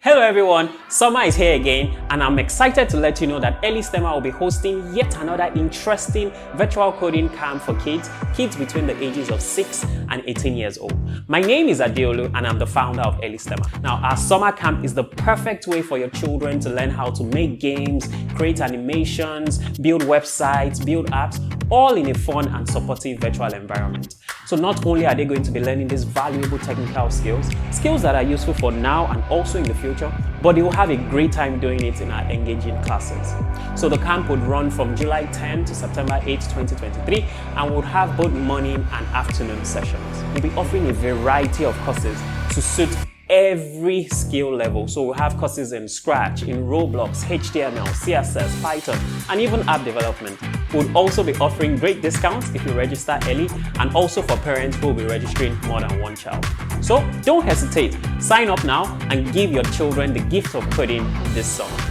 Hello everyone, summer is here again and I'm excited to let you know that earlySTEMer will be hosting yet another interesting virtual coding camp for kids between the ages of 6 and 18 years old. My name is Adeolu and I'm the founder of earlySTEMer. Now our summer camp is the perfect way for your children to learn how to make games, create animations, build websites, build apps, all in a fun and supportive virtual environment. So not only are they going to be learning these valuable technical skills that are useful for now and also in the future, but they will have a great time doing it in our engaging classes. So the camp would run from July 10 to September 8, 2023 and would have both morning and afternoon sessions. We'll be offering a variety of courses to suit every skill level. So we'll have courses in Scratch, in Roblox, HTML, CSS, Python, and even app development. We'll also be offering great discounts if you register early, and also for parents who will be registering more than one child. So don't hesitate, sign up now and give your children the gift of coding this summer.